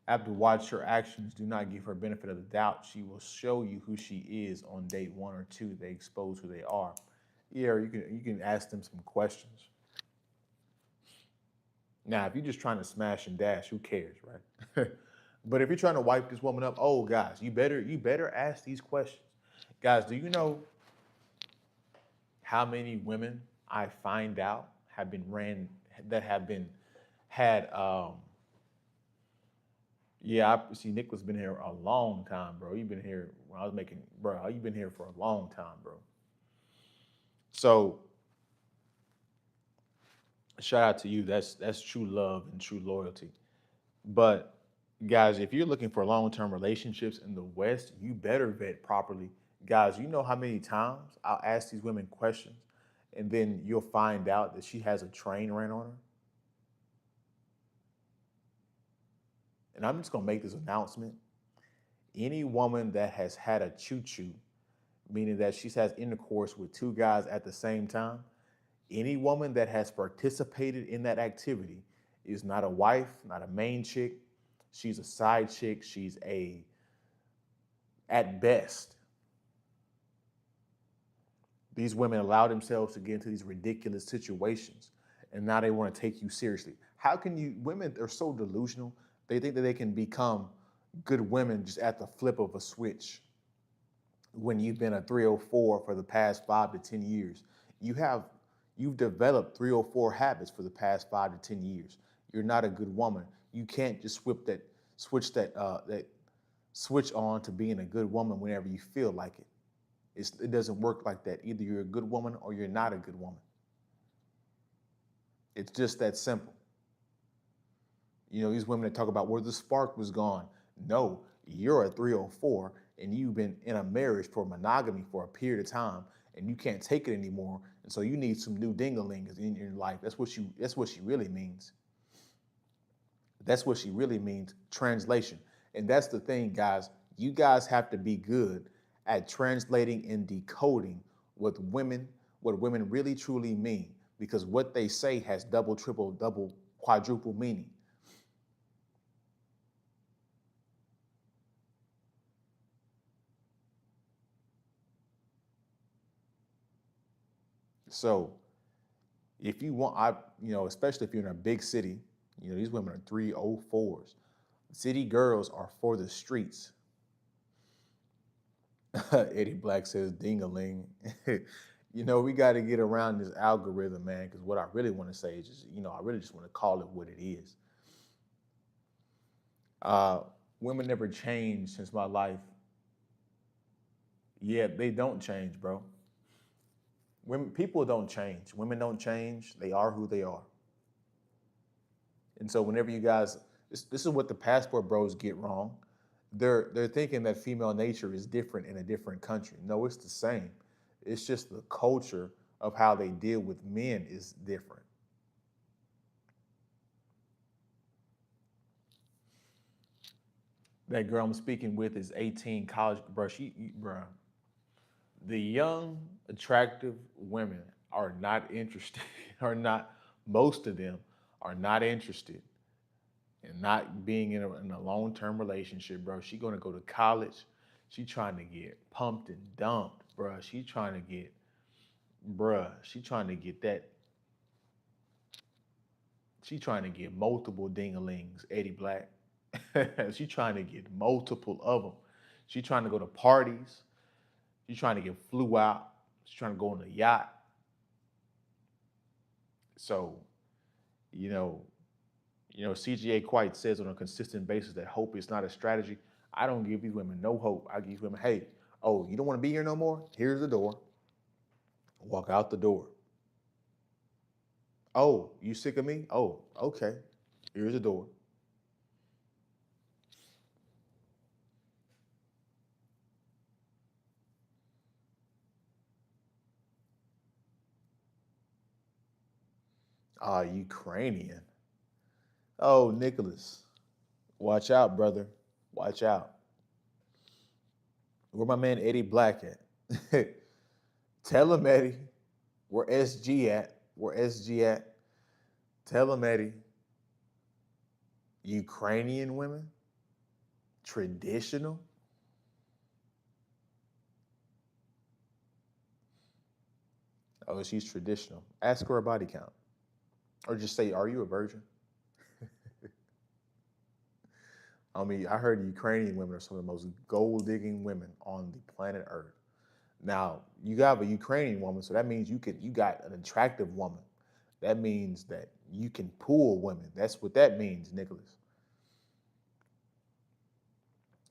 After watch her actions, do not give her benefit of the doubt. She will show you who she is on date one or two. They expose who they are. Yeah, you can ask them some questions. Now, if you're just trying to smash and dash, who cares, right? But if you're trying to wipe this woman up, oh guys, you better ask these questions. Guys, do you know how many women I find out have been ran that have been had yeah, I see Nicholas been here a long time, bro. You've been here when I was making, bro, you've been here for a long time, bro. So shout out to you. That's true love and true loyalty. But guys, if you're looking for long-term relationships in the West, you better vet properly. Guys, you know how many times I'll ask these women questions and then you'll find out that she has a train ran on her. And I'm just gonna make this announcement. Any woman that has had a choo-choo, meaning that she's has intercourse with two guys at the same time, any woman that has participated in that activity is not a wife, not a main chick. She's a side chick. She's a, at best, these women allow themselves to get into these ridiculous situations and now they want to take you seriously. How can you, women are so delusional. They think that they can become good women just at the flip of a switch when you've been a 304 for the past 5 to 10 years. You have, you've developed 304 habits for the past 5 to 10 years. You're not a good woman. You can't just switch that switch on to being a good woman whenever you feel like it. It doesn't work like that. Either you're a good woman or you're not a good woman. It's just that simple. You know, these women that talk about where the spark was gone. No, you're a 304 and you've been in a marriage for monogamy for a period of time and you can't take it anymore. And so you need some new dingalings in your life. That's what she really means. That's what she really means. Translation. And that's the thing, guys. You guys have to be good at translating and decoding what women really truly mean. Because what they say has double, triple, double, quadruple meaning. So if you want, especially if you're in a big city, these women are 304s. City girls are for the streets. Eddie Black says dingaling. We got to get around this algorithm, man, because what I really want to say is just, I really just want to call it what it is. Uh, Women never change since my life. Yeah, they don't change, bro. Women, people don't change. Women don't change. They are who they are. And so whenever you guys, this is what the passport bros get wrong. They're thinking that female nature is different in a different country. No, it's the same. It's just the culture of how they deal with men is different. That girl I'm speaking with is 18, college, bro. Bro, the young, attractive women are not interested, are not, most of them are not interested in not being in a long-term relationship, bro. She gonna go to college. She trying to get pumped and dumped, bro. She trying to get that. She trying to get multiple dingalings, Eddie Black. She trying to get multiple of them. She trying to go to parties. She trying to get flew out. She's trying to go on a yacht. So, you know, CGA quite says on a consistent basis that hope is not a strategy. I don't give these women no hope. I give these women, hey, oh, you don't want to be here no more? Here's the door. Walk out the door. Oh, you sick of me? Oh, okay. Here's the door. Ah, Ukrainian. Oh, Nicholas. Watch out, brother. Watch out. Where my man Eddie Black at? Tell him, Eddie. Where SG at? Where SG at? Tell him, Eddie. Ukrainian women? Traditional? Oh, she's traditional. Ask her a body count. Or just say, are you a virgin? I mean, I heard Ukrainian women are some of the most gold digging women on the planet Earth. Now, you got a Ukrainian woman, so that means you got an attractive woman. That means that you can pull women. That's what that means, Nicholas.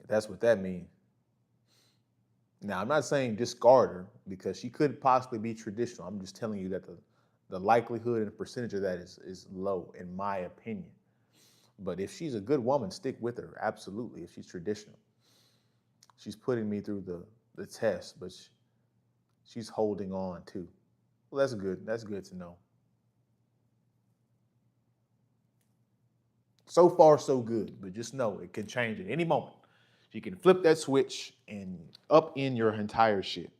That's what that means. Now, I'm not saying discard her because she could possibly be traditional. I'm just telling you that the likelihood and percentage of that is low, in my opinion. But if she's a good woman, stick with her. Absolutely. If she's traditional, she's putting me through the test, but she's holding on too. Well, that's good. That's good to know. So far, so good. But just know it can change at any moment. She can flip that switch and up in your entire shit.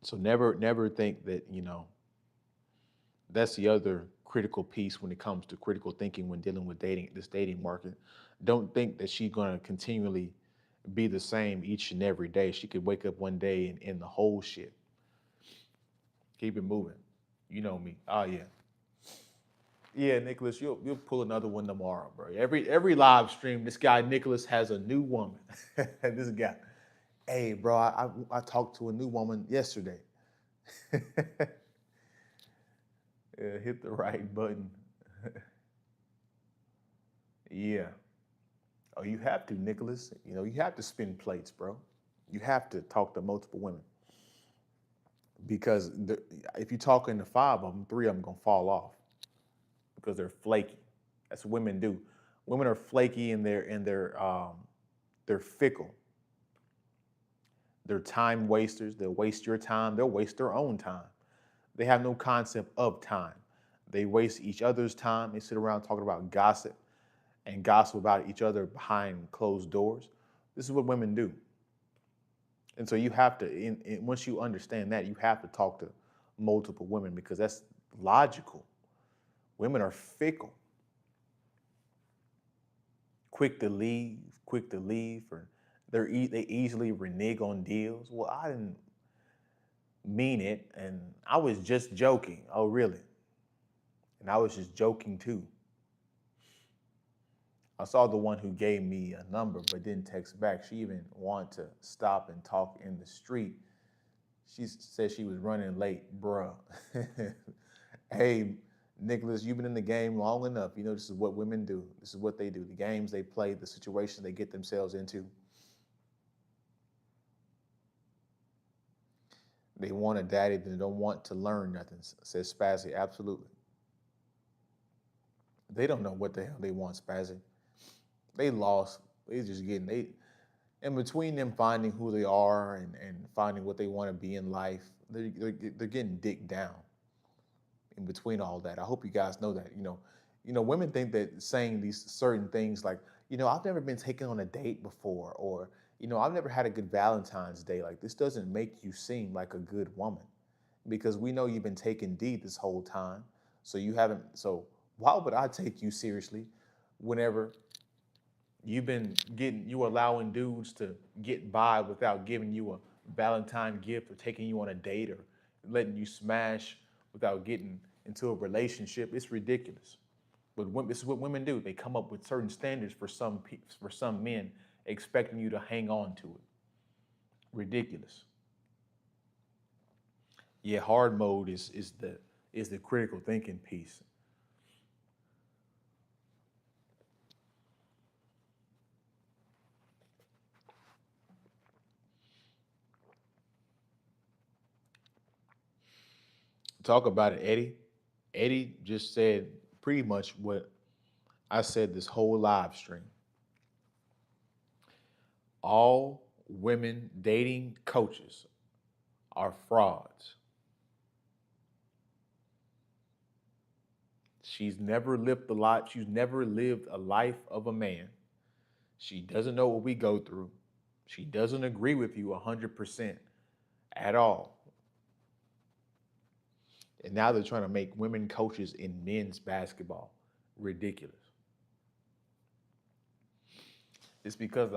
So never think that, that's the other critical piece when it comes to critical thinking when dealing with this dating market. Don't think that she's going to continually be the same each and every day. She could wake up one day and end the whole shit. Keep it moving. You know me. Oh yeah. Yeah, Nicholas, you'll pull another one tomorrow, bro. Every live stream, this guy Nicholas has a new woman. This guy, hey, bro, I talked to a new woman yesterday. Yeah, hit the right button. Yeah. Oh, you have to, Nicholas. You have to spin plates, bro. You have to talk to multiple women because if you talk into five of them, three of them gonna fall off because they're flaky. That's what women do. Women are flaky and they're fickle. They're time wasters. They'll waste your time. They'll waste their own time. They have no concept of time. They waste each other's time. They sit around talking about gossip and gossip about each other behind closed doors. This is what women do. And so you have to, once you understand that, you have to talk to multiple women because that's logical. Women are fickle, quick to leave, or they easily renege on deals. Well, I didn't mean it, and I was just joking. Oh, really? And I was just joking too. I saw the one who gave me a number but didn't text back. She even wanted to stop and talk in the street. She said she was running late, bruh. Hey, Nicholas, you've been in the game long enough. You know this is what women do. This is what they do. The games they play, the situations they get themselves into. They want a daddy that they don't want to learn nothing, says Spazzy. Absolutely. They don't know what the hell they want, Spazzy. They lost. They just getting they in between them finding who they are and finding what they want to be in life, they're getting dicked down in between all that. I hope you guys know that. Women think that saying these certain things like, I've never been taken on a date before, or, I've never had a good Valentine's Day. Like this doesn't make you seem like a good woman because we know you've been taking D this whole time. So you haven't. So why would I take you seriously whenever you allowing dudes to get by without giving you a Valentine gift or taking you on a date or letting you smash without getting into a relationship? It's ridiculous. But this is what women do. They come up with certain standards for some men, expecting you to hang on to it. Ridiculous. Yeah, hard mode is the critical thinking piece. Talk about it, Eddie. Eddie just said pretty much what I said this whole live stream. All women dating coaches are frauds. She's never lived a life. She's never lived a life of a man. She doesn't know what we go through. She doesn't agree with you 100% at all. And now they're trying to make women coaches in men's basketball. Ridiculous. It's because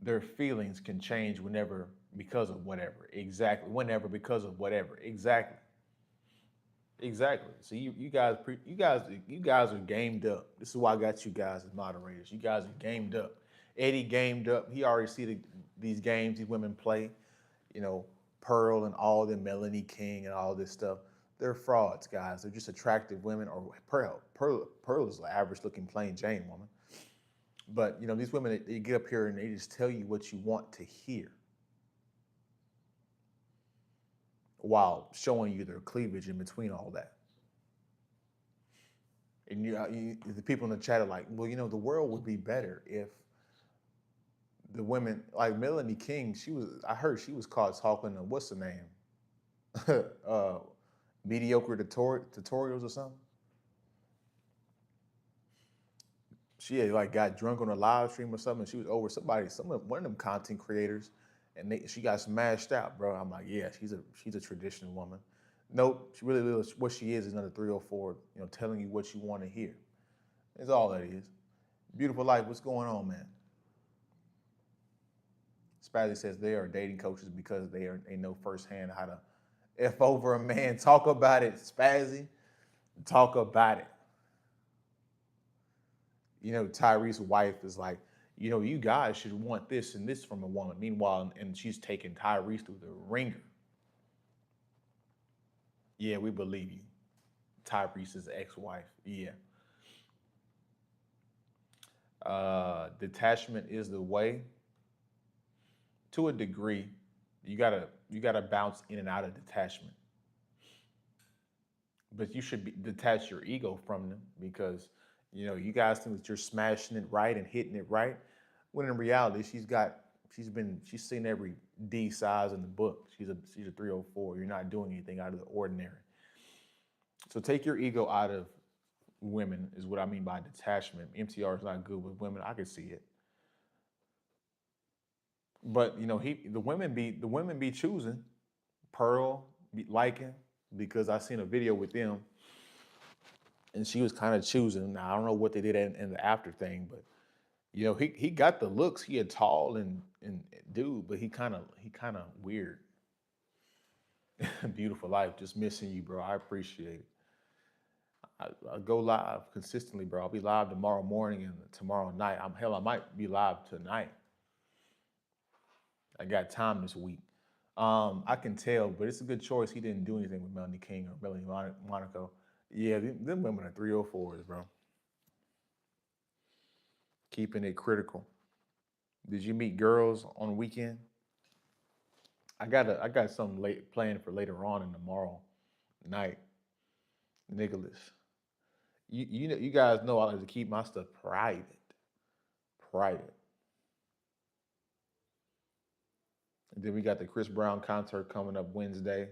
their feelings can change whenever because of whatever. Exactly. Whenever because of whatever. Exactly. Exactly. So you guys are gamed up. This is why I got you guys as moderators. You guys are gamed up. Eddie gamed up. He already see these games these women play. You know, Pearl and all the Melanie King and all this stuff. They're frauds, guys. They're just attractive women. Or Pearl is an average looking plain Jane woman. But these women they get up here and they just tell you what you want to hear while showing you their cleavage in between all that. And the people in the chat are like, well, the world would be better if the women, like Melanie King, I heard she was caught talking to, what's the name? uh, mediocre tutorials or something. She had like got drunk on a live stream or something. She was over one of them content creators, and she got smashed out, bro. I'm like, yeah, she's a traditional woman. Nope, she really is. What she is another 304, telling you what you want to hear. That's all that is. Beautiful life. What's going on, man? Spazzy says they are dating coaches because they know firsthand how to f over a man. Talk about it, Spazzy. Talk about it. Tyrese's wife is like, you guys should want this and this from a woman. Meanwhile, and she's taking Tyrese through the ringer. Yeah, we believe you. Tyrese's ex-wife. Yeah. Detachment is the way. To a degree, you gotta bounce in and out of detachment. But you should detach your ego from them because you guys think that you're smashing it right and hitting it right, when in reality she's seen every D size in the book. She's a 304. You're not doing anything out of the ordinary. So take your ego out of women is what I mean by detachment. MTR is not good with women. I can see it. But the women be choosing. Pearl be liking, because I seen a video with them and she was kind of choosing. Now I don't know what they did in the after thing, but he got the looks. He a tall and dude, but he kind of weird. Beautiful life, just missing you, bro. I appreciate it. I go live consistently, bro. I'll be live tomorrow morning and tomorrow night. I might be live tonight. I got time this week. I can tell, but it's a good choice. He didn't do anything with Melanie King or Melanie Monaco. Yeah, them women are 304s, bro. Keeping it critical. Did you meet girls on the weekend? I got something late planned for later on and tomorrow night. Nicholas, you guys know I like to keep my stuff private. Private. And then we got the Chris Brown concert coming up Wednesday.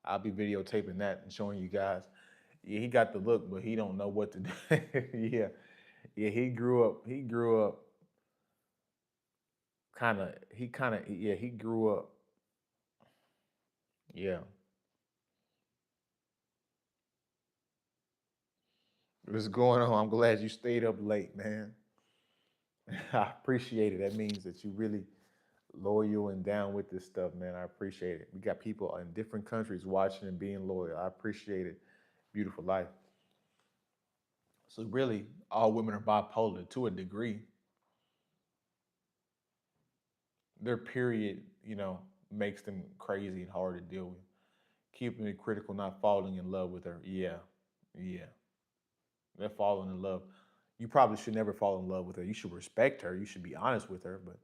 I'll be videotaping that and showing you guys. Yeah, he got the look, but he don't know what to do. Yeah, yeah. He grew up. He grew up kind of. He kind of. Yeah, he grew up. Yeah. What's going on? I'm glad you stayed up late, man. I appreciate it. That means that you really loyal and down with this stuff, man. I appreciate it. We got people in different countries watching and being loyal. I appreciate it. Beautiful life. So really, all women are bipolar to a degree. Their period, makes them crazy and hard to deal with. Keeping it critical, not falling in love with her. Yeah, yeah. They're falling in love. You probably should never fall in love with her. You should respect her. You should be honest with her. But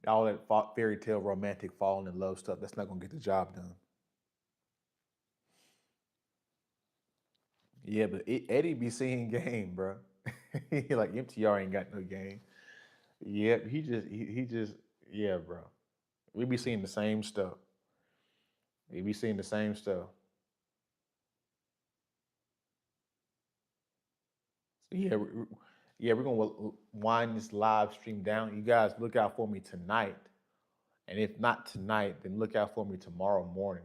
all that fairy tale romantic falling in love stuff, that's not gonna get the job done. Yeah, but Eddie be seeing game, bro. He like MTR ain't got no game. Yeah, he just yeah, bro. We be seeing the same stuff. We be seeing the same stuff. So yeah, we're gonna wind this live stream down. You guys look out for me tonight, and if not tonight, then look out for me tomorrow morning.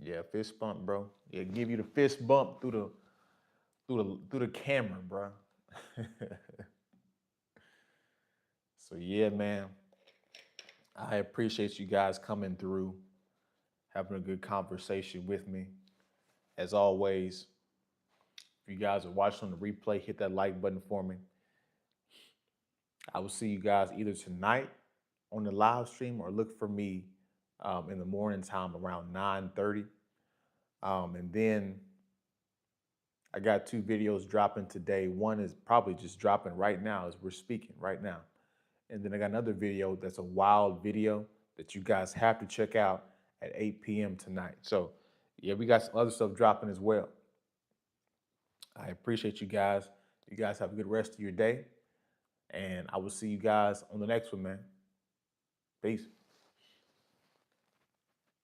Yeah, fist bump, bro. Yeah, give you the fist bump through the camera, bro. So yeah, man. I appreciate you guys coming through, having a good conversation with me. As always, if you guys are watching on the replay, hit that like button for me. I will see you guys either tonight on the live stream or look for me in the morning time around 9:30. And then I got two videos dropping today. One is probably just dropping right now as we're speaking right now. And then I got another video that's a wild video that you guys have to check out at 8 p.m. tonight. So, yeah, we got some other stuff dropping as well. I appreciate you guys. You guys have a good rest of your day. And I will see you guys on the next one, man. Peace.